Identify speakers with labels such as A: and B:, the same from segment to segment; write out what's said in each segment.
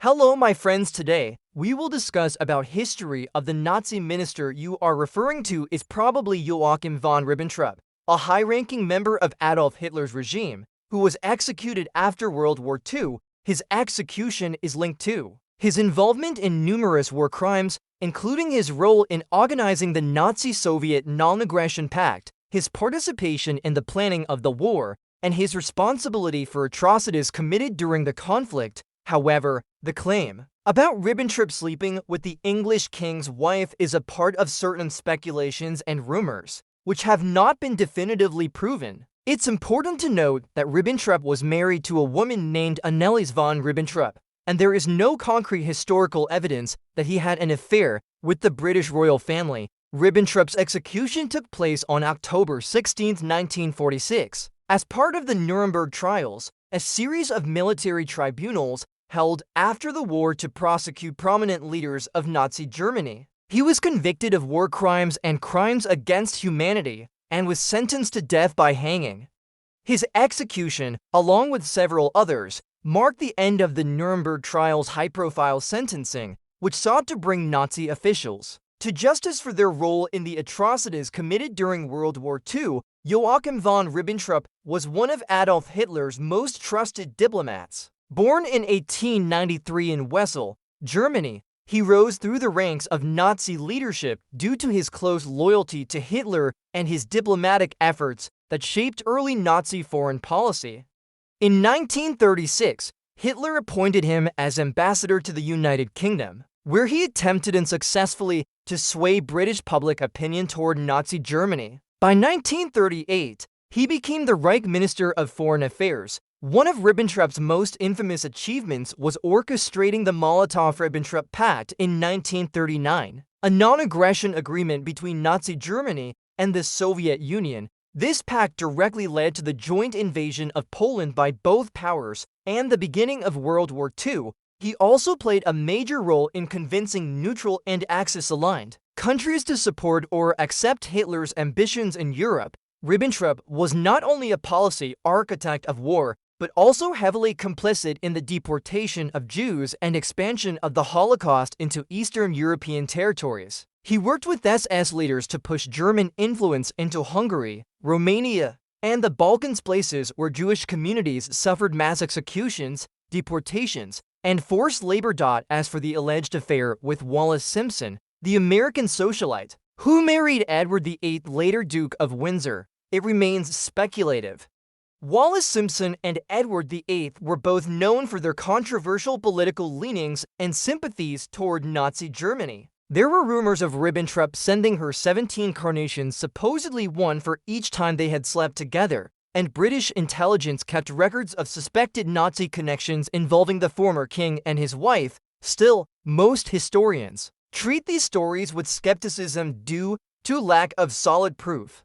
A: Hello, my friends. Today, we will discuss about history of the Nazi minister you are referring to is probably Joachim von Ribbentrop, a high-ranking member of Adolf Hitler's regime, who was executed after World War II. His execution is linked to his involvement in numerous war crimes, including his role in organizing the Nazi-Soviet Non-Aggression Pact, his participation in the planning of the war, and his responsibility for atrocities committed during the conflict. However, the claim about Ribbentrop sleeping with the English king's wife is a part of certain speculations and rumors, which have not been definitively proven. It's important to note that Ribbentrop was married to a woman named Annelies von Ribbentrop, and there is no concrete historical evidence that he had an affair with the British royal family. Ribbentrop's execution took place on October 16, 1946, as part of the Nuremberg Trials, a series of military tribunals held after the war to prosecute prominent leaders of Nazi Germany. He was convicted of war crimes and crimes against humanity and was sentenced to death by hanging. His execution, along with several others, marked the end of the Nuremberg Trials' high-profile sentencing, which sought to bring Nazi officials to justice for their role in the atrocities committed during World War II. Joachim von Ribbentrop was one of Adolf Hitler's most trusted diplomats. Born in 1893 in Wesel, Germany, he rose through the ranks of Nazi leadership due to his close loyalty to Hitler and his diplomatic efforts that shaped early Nazi foreign policy. In 1936, Hitler appointed him as ambassador to the United Kingdom, where he attempted unsuccessfully to sway British public opinion toward Nazi Germany. By 1938, he became the Reich Minister of Foreign Affairs. One of Ribbentrop's most infamous achievements was orchestrating the Molotov-Ribbentrop Pact in 1939, a non-aggression agreement between Nazi Germany and the Soviet Union. This pact directly led to the joint invasion of Poland by both powers and the beginning of World War II. He also played a major role in convincing neutral and Axis-aligned countries to support or accept Hitler's ambitions in Europe. Ribbentrop was not only a policy architect of war, but also heavily complicit in the deportation of Jews and expansion of the Holocaust into Eastern European territories. He worked with SS leaders to push German influence into Hungary, Romania, and the Balkans, places where Jewish communities suffered mass executions, deportations, and forced labor. As for the alleged affair with Wallis Simpson, the American socialite, who married Edward VIII, later Duke of Windsor, it remains speculative. Wallis Simpson and Edward VIII were both known for their controversial political leanings and sympathies toward Nazi Germany. There were rumors of Ribbentrop sending her 17 carnations, supposedly one for each time they had slept together, and British intelligence kept records of suspected Nazi connections involving the former king and his wife. Still, most historians treat these stories with skepticism due to lack of solid proof.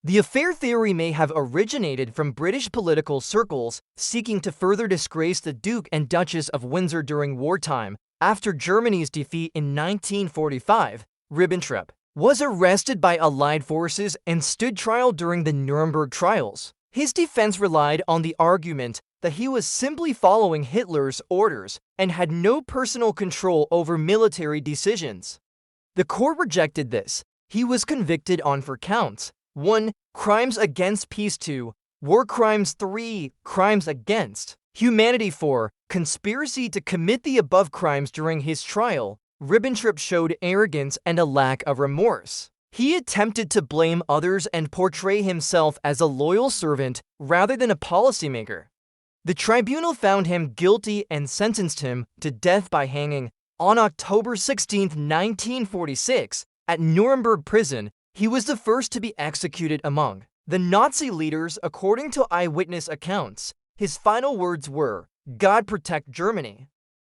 A: The affair theory may have originated from British political circles seeking to further disgrace the Duke and Duchess of Windsor during wartime. After Germany's defeat in 1945, Ribbentrop was arrested by Allied forces and stood trial during the Nuremberg Trials. His defense relied on the argument that he was simply following Hitler's orders and had no personal control over military decisions. The court rejected this. He was convicted on 4 counts: 1. Crimes against peace. 2. War crimes. 3. Crimes against humanity. 4. Conspiracy to commit the above crimes. During his trial, Ribbentrop showed arrogance and a lack of remorse. He attempted to blame others and portray himself as a loyal servant rather than a policymaker. The tribunal found him guilty and sentenced him to death by hanging. On October 16, 1946, at Nuremberg prison, he was the first to be executed among the Nazi leaders. According to eyewitness accounts, his final words were, "God protect Germany.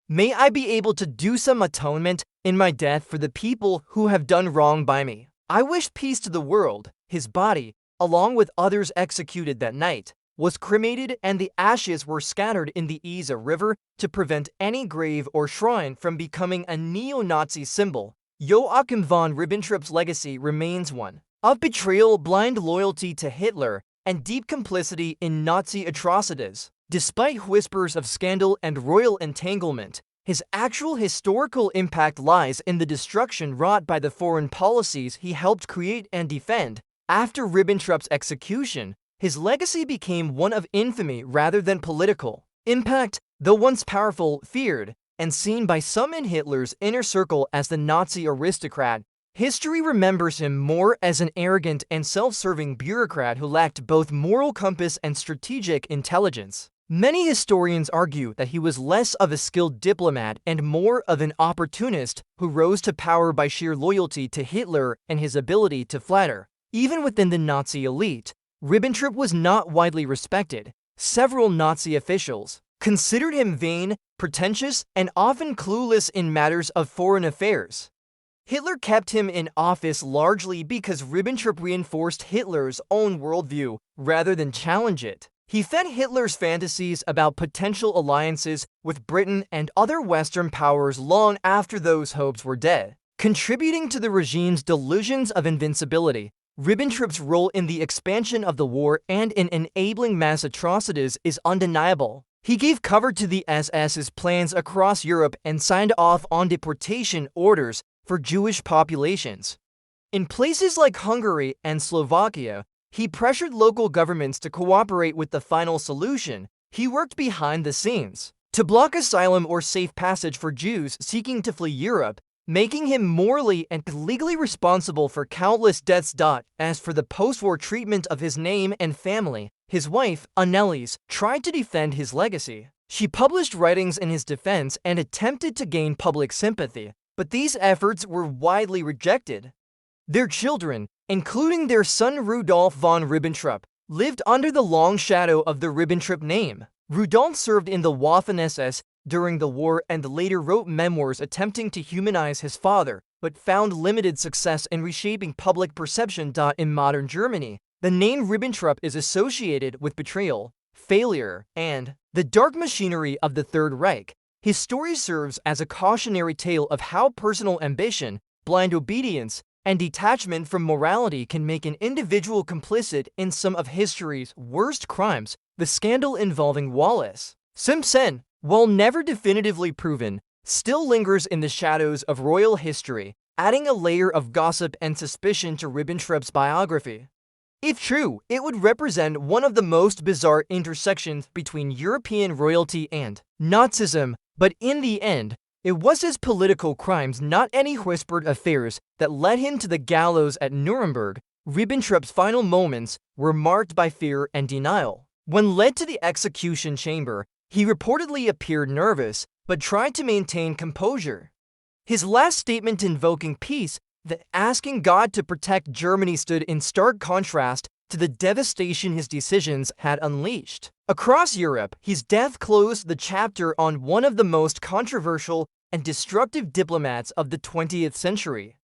A: May I be able to do some atonement in my death for the people who have done wrong by me. I wish peace to the world." His body, along with others executed that night, was cremated and the ashes were scattered in the Iser River to prevent any grave or shrine from becoming a neo-Nazi symbol. Joachim von Ribbentrop's legacy remains one of betrayal, blind loyalty to Hitler, and deep complicity in Nazi atrocities. Despite whispers of scandal and royal entanglement, His actual historical impact lies in the destruction wrought by the foreign policies he helped create and defend. After Ribbentrop's execution, his legacy became one of infamy rather than political impact, though once powerful, feared, and seen by some in Hitler's inner circle as the Nazi aristocrat. History remembers him more as an arrogant and self-serving bureaucrat who lacked both moral compass and strategic intelligence. Many historians argue that he was less of a skilled diplomat and more of an opportunist who rose to power by sheer loyalty to Hitler and his ability to flatter. Even within the Nazi elite, Ribbentrop was not widely respected. Several Nazi officials considered him vain, pretentious, and often clueless in matters of foreign affairs. Hitler kept him in office largely because Ribbentrop reinforced Hitler's own worldview rather than challenge it. He fed Hitler's fantasies about potential alliances with Britain and other Western powers long after those hopes were dead. Contributing to the regime's delusions of invincibility, Ribbentrop's role in the expansion of the war and in enabling mass atrocities is undeniable. He gave cover to the SS's plans across Europe and signed off on deportation orders for Jewish populations. In places like Hungary and Slovakia, he pressured local governments to cooperate with the final solution. He worked behind the scenes to block asylum or safe passage for Jews seeking to flee Europe, making him morally and legally responsible for countless deaths. As for the post-war treatment of his name and family, his wife, Annelies, tried to defend his legacy. She published writings in his defense and attempted to gain public sympathy, but these efforts were widely rejected. Their children, including their son Rudolf von Ribbentrop, lived under the long shadow of the Ribbentrop name. Rudolf served in the Waffen-SS during the war and later wrote memoirs attempting to humanize his father, but found limited success in reshaping public perception. In modern Germany, the name Ribbentrop is associated with betrayal, failure, and the dark machinery of the Third Reich. His story serves as a cautionary tale of how personal ambition, blind obedience, and detachment from morality can make an individual complicit in some of history's worst crimes. The scandal involving Wallis Simpson, while never definitively proven, still lingers in the shadows of royal history, adding a layer of gossip and suspicion to Ribbentrop's biography. If true, it would represent one of the most bizarre intersections between European royalty and Nazism, but in the end, it was his political crimes, not any whispered affairs, that led him to the gallows at Nuremberg. Ribbentrop's final moments were marked by fear and denial. When led to the execution chamber, he reportedly appeared nervous, but tried to maintain composure. His last statement invoking peace, that asking God to protect Germany, stood in stark contrast to the devastation his decisions had unleashed. Across Europe, his death closed the chapter on one of the most controversial and destructive diplomats of the 20th century.